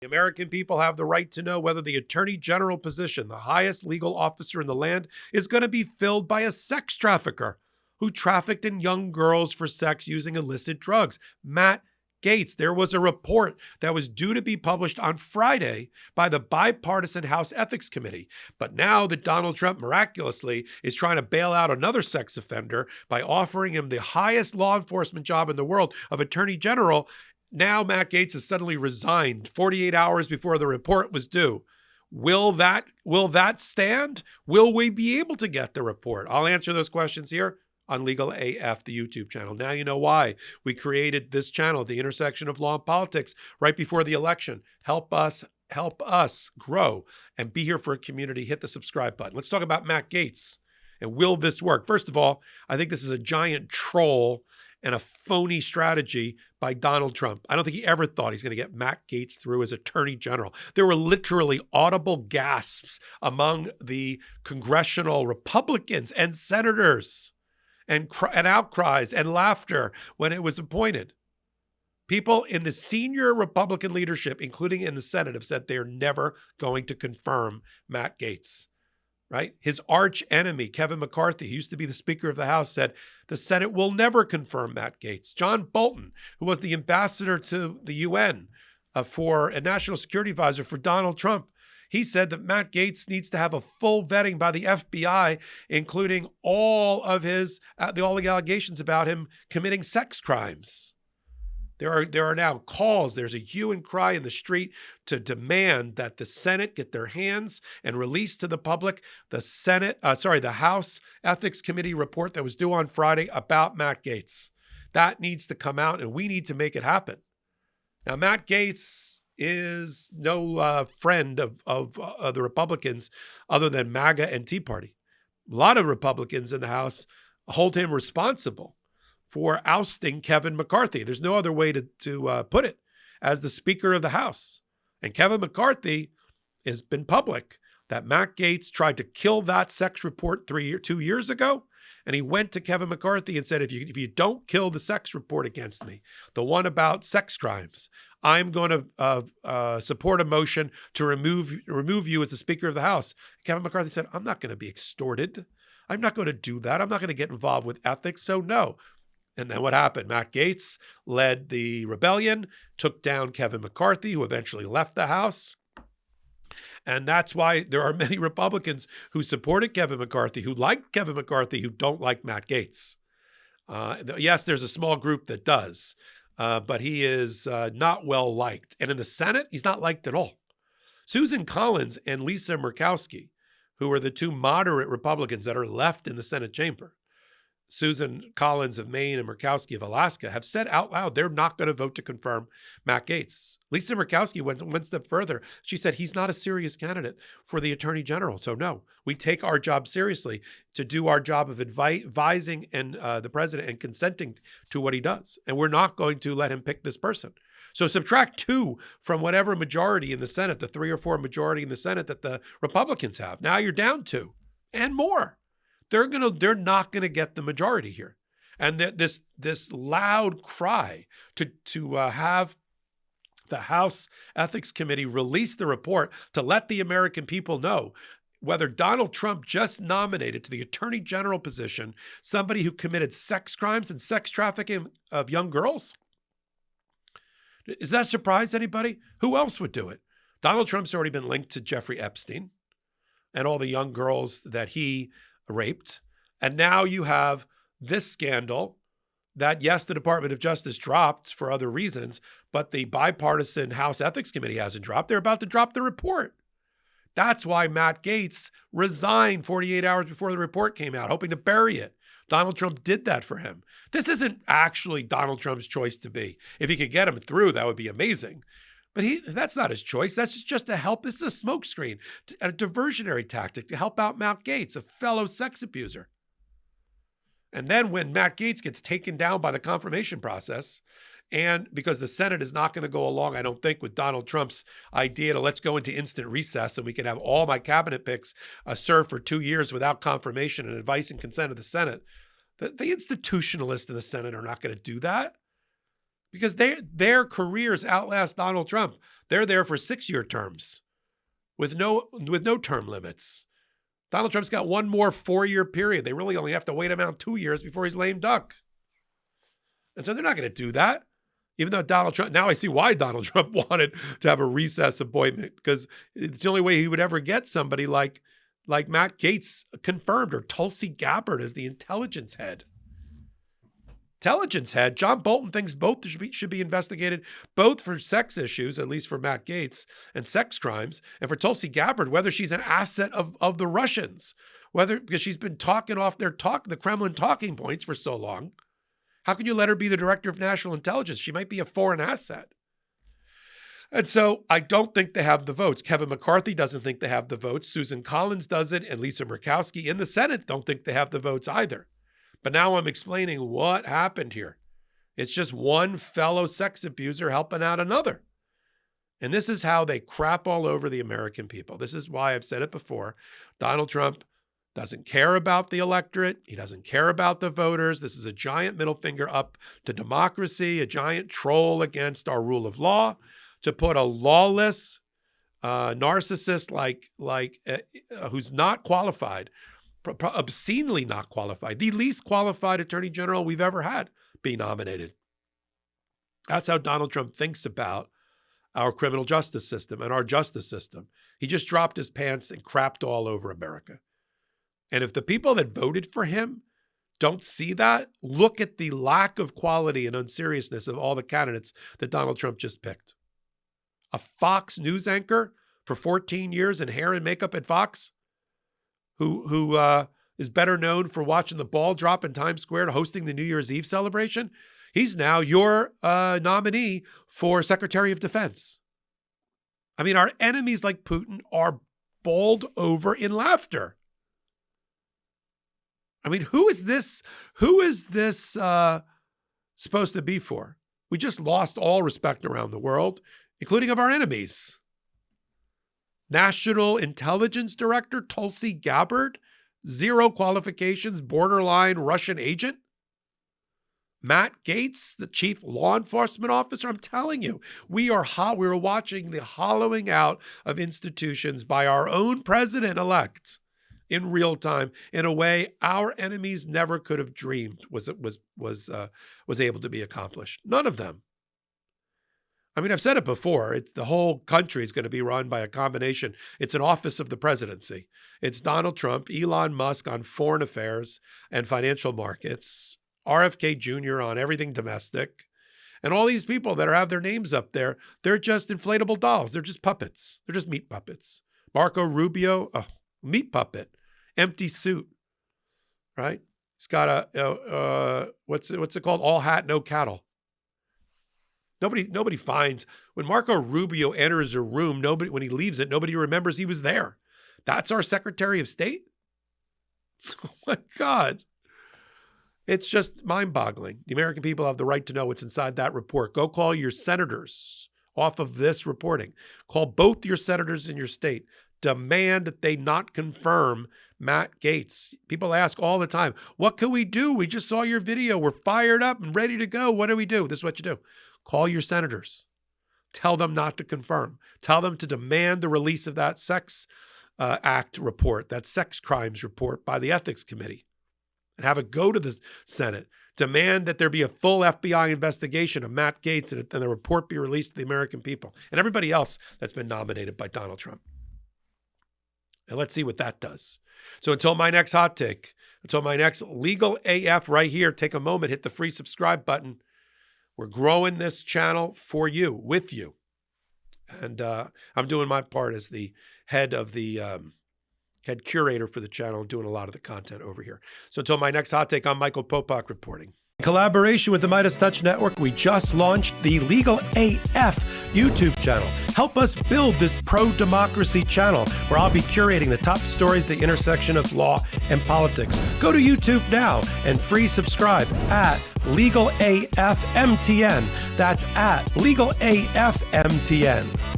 The American people have the right to know whether the Attorney General position, the highest legal officer in the land, is going to be filled by a sex trafficker who trafficked in young girls for sex using illicit drugs. Matt Gaetz. There was a report that was due to be published on Friday by the bipartisan House Ethics Committee. But now that Donald Trump miraculously is trying to bail out another sex offender by offering him the highest law enforcement job in the world of Attorney General, now Matt Gaetz has suddenly resigned 48 hours before the report was due. Will that stand? Will we be able to get the report? I'll answer those questions here on Legal AF, the YouTube channel. Now you know why we created this channel at the intersection of law and politics right before the election. Help us grow and be here for a community. Hit the subscribe button. Let's talk about Matt Gaetz and will this work? First of all, I think this is a giant troll and a phony strategy by Donald Trump. I don't think he ever thought he's going to get Matt Gaetz through as Attorney General. There were literally audible gasps among the congressional Republicans and senators and outcries and laughter when it was appointed. People in the senior Republican leadership, including in the Senate, have said they're never going to confirm Matt Gaetz. Right? His arch enemy, Kevin McCarthy, who used to be the Speaker of the House, said the Senate will never confirm Matt Gaetz. John Bolton, who was the ambassador to the UN for a national security advisor for Donald Trump, he said that Matt Gaetz needs to have a full vetting by the FBI, including all of all the allegations about him committing sex crimes. There are now calls. There's a hue and cry in the street to demand that the Senate get their hands and release to the public the House Ethics Committee report that was due on Friday about Matt Gaetz. That needs to come out, and we need to make it happen. Now, Matt Gaetz is no friend of the Republicans other than MAGA and Tea Party. A lot of Republicans in the House hold him responsible for ousting Kevin McCarthy. There's no other way to put it, as the Speaker of the House. And Kevin McCarthy has been public that Matt Gaetz tried to kill that sex report 2 years ago. And he went to Kevin McCarthy and said, if you don't kill the sex report against me, the one about sex crimes, I'm going to support a motion to remove you as the Speaker of the House. Kevin McCarthy said, I'm not going to be extorted. I'm not going to do that. I'm not going to get involved with ethics. So no. And then what happened? Matt Gaetz led the rebellion, took down Kevin McCarthy, who eventually left the House. And that's why there are many Republicans who supported Kevin McCarthy, who liked Kevin McCarthy, who don't like Matt Gaetz. Yes, there's a small group that does, but he is not well liked. And in the Senate, he's not liked at all. Susan Collins and Lisa Murkowski, who are the two moderate Republicans that are left in the Senate chamber, Susan Collins of Maine and Murkowski of Alaska, have said out loud they're not going to vote to confirm Matt Gaetz. Lisa Murkowski went one step further. She said he's not a serious candidate for the Attorney General. So no, we take our job seriously to do our job of advising and the president and consenting to what he does. And we're not going to let him pick this person. So subtract 2 from whatever majority in the Senate, the 3 or 4 majority in the Senate that the Republicans have. Now you're down 2 and more. They're not gonna get the majority here, and this loud cry to have the House Ethics Committee release the report to let the American people know whether Donald Trump just nominated to the Attorney General position somebody who committed sex crimes and sex trafficking of young girls. Does that surprise anybody? Who else would do it? Donald Trump's already been linked to Jeffrey Epstein and all the young girls that he raped. And now you have this scandal that, yes, the Department of Justice dropped for other reasons, but the bipartisan House Ethics Committee hasn't dropped. They're about to drop the report. That's why Matt Gaetz resigned 48 hours before the report came out, hoping to bury it. Donald Trump did that for him. This isn't actually Donald Trump's choice to be. If he could get him through, that would be amazing. But that's not his choice. That's just to help. This is a smokescreen, a diversionary tactic to help out Matt Gaetz, a fellow sex abuser. And then when Matt Gaetz gets taken down by the confirmation process, and because the Senate is not going to go along, I don't think, with Donald Trump's idea to let's go into instant recess and we can have all my cabinet picks served for 2 years without confirmation and advice and consent of the Senate. The institutionalists in the Senate are not going to do that. because their careers outlast Donald Trump. They're there for 6-year terms with no term limits. Donald Trump's got one more 4-year period. They really only have to wait him out 2 years before he's lame duck. And so they're not going to do that. Even though Donald Trump, now I see why Donald Trump wanted to have a recess appointment, because it's the only way he would ever get somebody like Matt Gaetz confirmed, or Tulsi Gabbard as the intelligence head. John Bolton thinks both should be investigated, both for sex issues, at least for Matt Gaetz, and sex crimes, and for Tulsi Gabbard, whether she's an asset of the Russians, because she's been talking off the Kremlin talking points for so long. How can you let her be the director of national intelligence? She might be a foreign asset. And so I don't think they have the votes. Kevin McCarthy doesn't think they have the votes. Susan Collins doesn't, and Lisa Murkowski in the Senate don't think they have the votes either. But now I'm explaining what happened here. It's just one fellow sex abuser helping out another. And this is how they crap all over the American people. This is why I've said it before. Donald Trump doesn't care about the electorate. He doesn't care about the voters. This is a giant middle finger up to democracy, a giant troll against our rule of law, to put a lawless narcissist who's not qualified, obscenely not qualified, the least qualified attorney general we've ever had, be nominated. That's how Donald Trump thinks about our criminal justice system and our justice system. He just dropped his pants and crapped all over America. And if the people that voted for him don't see that, look at the lack of quality and unseriousness of all the candidates that Donald Trump just picked. A Fox News anchor for 14 years in hair and makeup at Fox, who is better known for watching the ball drop in Times Square to hosting the New Year's Eve celebration. He's now your nominee for Secretary of Defense. I mean, our enemies like Putin are bowled over in laughter. I mean, who is this supposed to be for? We just lost all respect around the world, including of our enemies. National Intelligence Director Tulsi Gabbard, 0 qualifications, borderline Russian agent. Matt Gaetz, the chief law enforcement officer. I'm telling you, we're watching the hollowing out of institutions by our own president-elect in real time, in a way our enemies never could have dreamed was able to be accomplished. None of them. I mean, I've said it before. The whole country is going to be run by a combination. It's an office of the presidency. It's Donald Trump, Elon Musk on foreign affairs and financial markets, RFK Jr. on everything domestic, and all these people that have their names up there. They're just inflatable dolls. They're just puppets. They're just meat puppets. Marco Rubio, meat puppet. Empty suit, right? He's got a what's it called? All hat, no cattle. Nobody finds when Marco Rubio enters a room. When he leaves it, nobody remembers he was there. That's our Secretary of State. Oh my God, it's just mind-boggling. The American people have the right to know what's inside that report. Go call your senators off of this reporting. Call both your senators in your state. Demand that they not confirm Matt Gaetz. People ask all the time, what can we do? We just saw your video. We're fired up and ready to go. What do we do? This is what you do. Call your senators. Tell them not to confirm. Tell them to demand the release of that sex act report, that sex crimes report by the Ethics Committee, and have it go to the Senate. Demand that there be a full FBI investigation of Matt Gaetz and the report be released to the American people and everybody else that's been nominated by Donald Trump. And let's see what that does. So until my next hot take, until my next Legal AF right here, take a moment, hit the free subscribe button. We're growing this channel for you, with you. And I'm doing my part as the head curator for the channel and doing a lot of the content over here. So until my next hot take, I'm Michael Popok reporting. In collaboration with the Midas Touch Network, we just launched the Legal AF YouTube channel. Help us build this pro-democracy channel where I'll be curating the top stories, the intersection of law and politics. Go to YouTube now and free subscribe at Legal AF MTN. That's at Legal AF MTN.